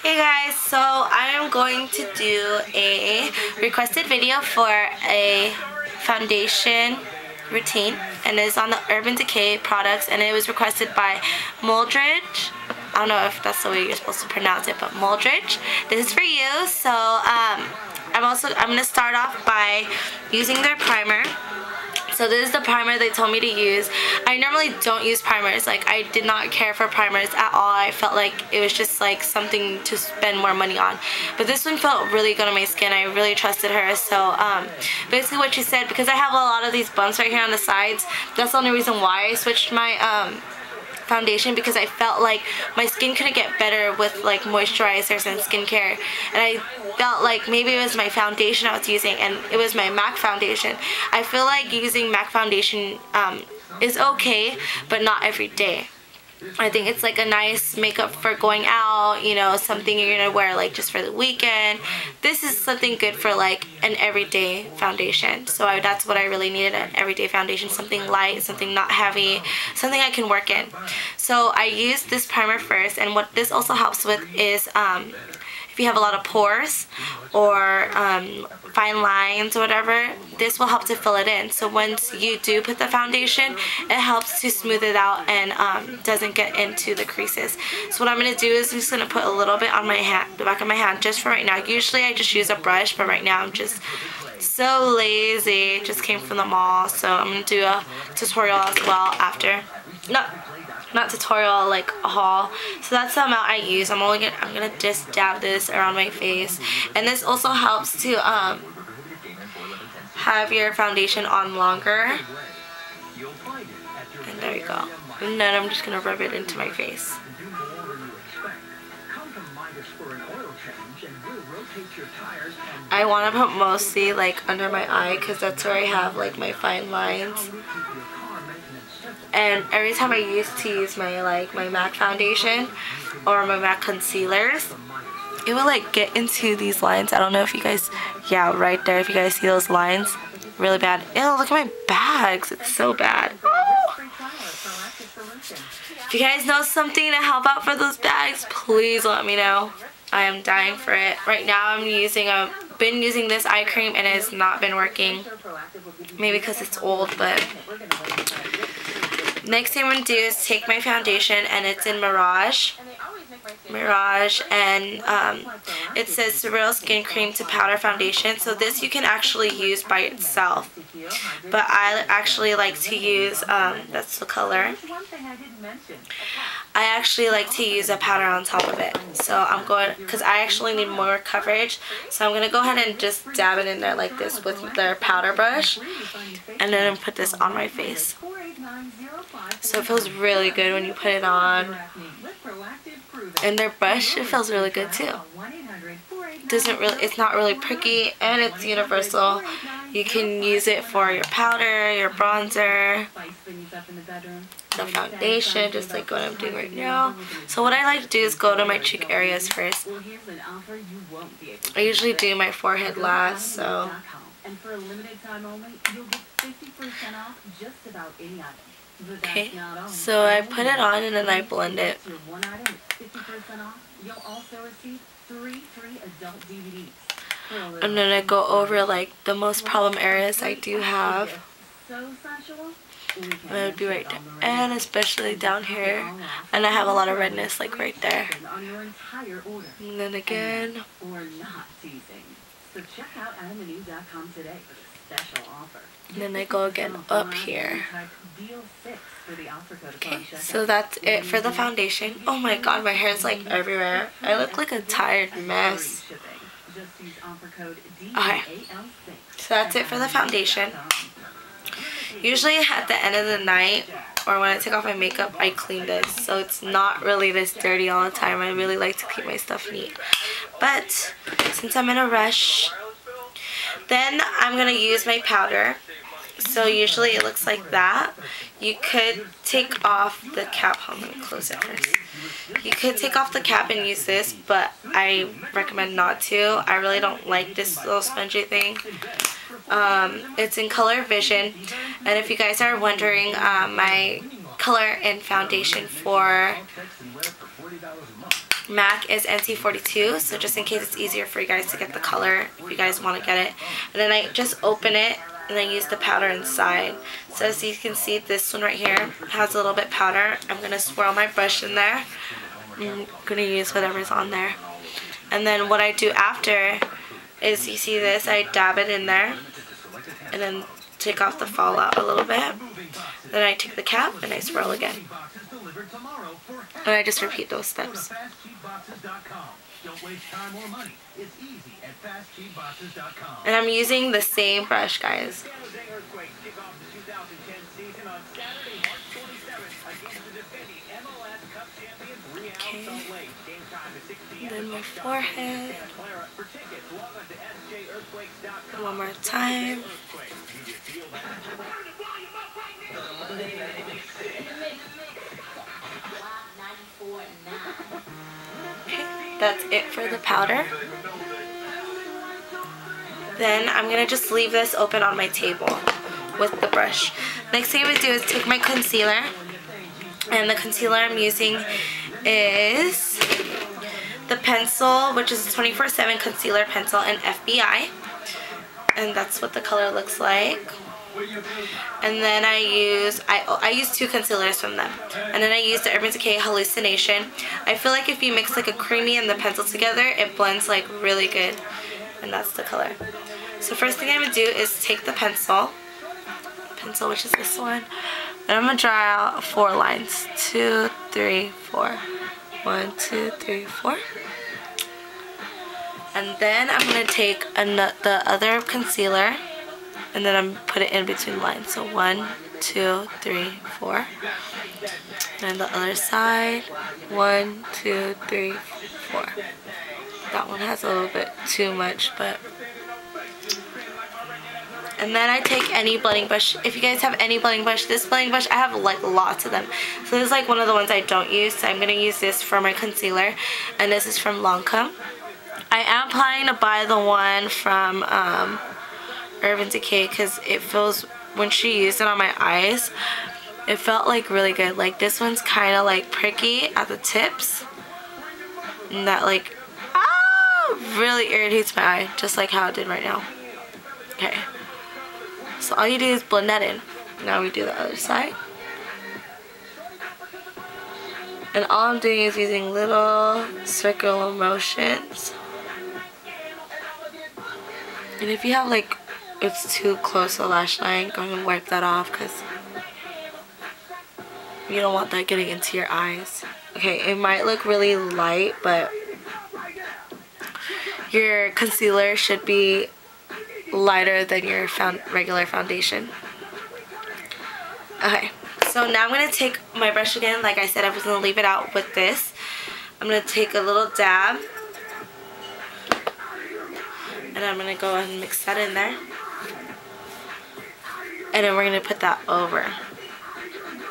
Hey guys, so I am going to do a requested video for a foundation routine, and it is on the Urban Decay products, and it was requested by Moldridge. I don't know if that's the way you're supposed to pronounce it, but Moldridge. This is for you. So I'm gonna start off by using their primer. So this is the primer they told me to use. I normally don't use primers. Like, I did not care for primers at all. I felt like it was just like something to spend more money on. But this one felt really good on my skin. I really trusted her. So basically what she said, because I have a lot of these bumps right here on the sides, that's the only reason why I switched my foundation, because I felt like my skin couldn't get better with like moisturizers and skincare, and I felt like maybe it was my foundation I was using, and it was my MAC foundation. I feel like using MAC foundation is okay, but not every day. I think it's like a nice makeup for going out, you know, something you're gonna wear like just for the weekend. This is something good for like an everyday foundation. So that's what I really needed, an everyday foundation, something light, something not heavy, something I can work in. So I used this primer first, and what this also helps with is if you have a lot of pores or fine lines or whatever, this will help to fill it in. So once you do put the foundation, it helps to smooth it out and doesn't get into the creases. So what I'm going to do is I'm just going to put a little bit on my hand, the back of my hand, just for right now. Usually I just use a brush, but right now I'm just so lazy. It just came from the mall, so I'm going to do a tutorial as well after. Not tutorial, like a haul. So that's the amount I use. I'm gonna just dab this around my face, and this also helps to have your foundation on longer. And there you go. And then I'm just gonna rub it into my face. I want to put mostly like under my eye, because that's where I have like my fine lines. And every time I used to use my my MAC foundation or my MAC concealers, it will like get into these lines. I don't know if you guys, yeah, right there, if you guys see those lines, really bad. Ew, look at my bags, it's so bad. Oh. If you guys know something to help out for those bags, please let me know. I am dying for it. Right now I'm been using this eye cream, and it has not been working. Maybe because it's old, but next thing I'm going to do is take my foundation, and it's in Mirage, and it says Real Skin Cream to Powder Foundation. So this you can actually use by itself, but I actually like to use, that's the color, I actually like to use a powder on top of it. So I'm going, because I actually need more coverage, so I'm going to go ahead and just dab it in there like this with their powder brush, and then put this on my face. So it feels really good when you put it on. And their brush, it feels really good too. It's not really pricky, and it's universal. You can use it for your powder, your bronzer, the foundation, just like what I'm doing right now. So what I like to do is go to my cheek areas first. I usually do my forehead last, so. Okay, so I put it on and then I blend it. And then I go over like the most problem areas I do have. And it would be right there, and especially down here, and I have a lot of redness like right there. And then again. And then I go again up here. Okay, so that's it for the foundation. Oh my god, my hair is like everywhere. I look like a tired mess. Okay, so that's it for the foundation. Usually at the end of the night, or when I take off my makeup, I clean this, so it's not really this dirty all the time. I really like to keep my stuff neat. But since I'm in a rush, then I'm going to use my powder. So usually it looks like that. You could take off the cap. Hold on, let me close it first. You could take off the cap and use this, but I recommend not to. I really don't like this little spongy thing. It's in Color Vision, and if you guys are wondering, my color and foundation for MAC is NC42, so just in case it's easier for you guys to get the color if you guys want to get it. And then I just open it and I use the powder inside. So as you can see, this one right here has a little bit powder. I'm going to swirl my brush in there. I'm going to use whatever's on there. And then what I do after is, you see this, I dab it in there and then take off the fallout a little bit. Then I take the cap and I swirl again. And I just repeat those steps. And I'm using the same brush, guys. Okay. Then my forehead. One more time. Okay, that's it for the powder. Then I'm going to just leave this open on my table with the brush. Next thing I'm going to do is take my concealer. And the concealer I'm using is the pencil, which is a 24/7 concealer pencil in FBI. And that's what the color looks like. And then I use 2 concealers from them. And then I use the Urban Decay Hallucination. I feel like if you mix like a creamy and the pencil together, it blends like really good. And that's the color. So first thing I'm going to do is take the pencil, which is this one, and I'm going to draw out 4 lines. 2, 3, 4. 1, 2, 3, 4. And then I'm going to take the other concealer and then I'm put it in between lines. So 1, 2, 3, 4. And the other side. 1, 2, 3, 4. That one has a little bit too much, but. And then I take any blending brush. If you guys have any blending brush, this blending brush, I have like lots of them. So this is like one of the ones I don't use. So I'm going to use this for my concealer. And this is from Lancome. I am planning to buy the one from Urban Decay because it feels, when she used it on my eyes, it felt like really good. Like this one's kind of like pricky at the tips. And that like, really irritates my eye. Just like how it did right now. Okay. So all you do is blend that in. Now we do the other side. And all I'm doing is using little circular motions. And if you have like, it's too close to the lash line, go ahead and wipe that off because you don't want that getting into your eyes. Okay, it might look really light, but your concealer should be lighter than your regular foundation. Okay, so now I'm going to take my brush again. Like I said, I was going to leave it out with this. I'm going to take a little dab. And I'm going to go ahead and mix that in there. And then we're going to put that over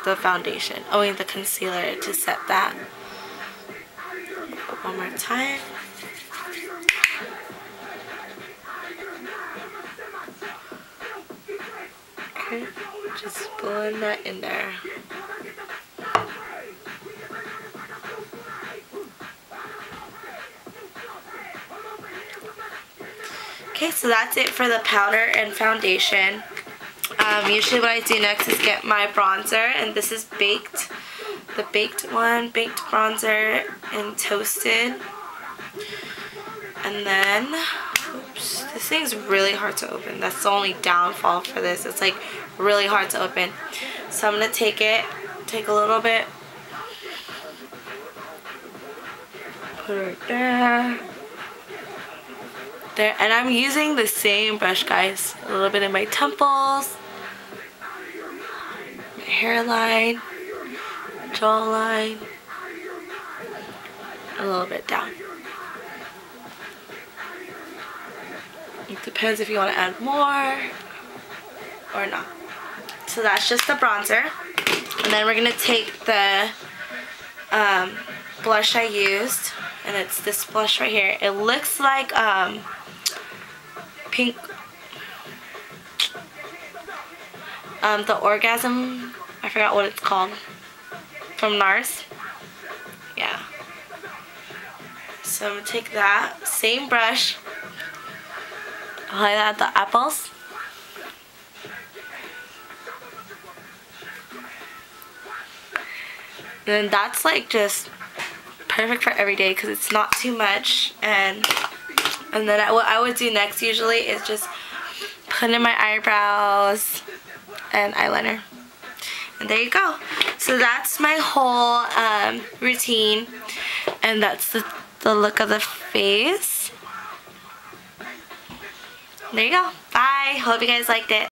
the foundation. Oh, and the concealer to set that. One more time. Okay, just blend that in there. Okay, so that's it for the powder and foundation. Usually what I do next is get my bronzer, and this is Baked. The Baked one, Baked bronzer in Toasted. And then, oops, this thing's really hard to open. That's the only downfall for this. It's like really hard to open. So I'm going to take a little bit, put it right there. There, and I'm using the same brush, guys. A little bit in my temples, my hairline, jawline, a little bit down. It depends if you want to add more or not. So that's just the bronzer. And then we're going to take the blush I used, and it's this blush right here. It looks like pink, the Orgasm, I forgot what it's called, from NARS. Yeah. So I'm going to take that same brush, highlight the apples. And then that's like just perfect for every day because it's not too much. And then what I would do next usually is just put in my eyebrows and eyeliner. And there you go. So that's my whole routine. And that's the look of the face. There you go. Bye. Hope you guys liked it.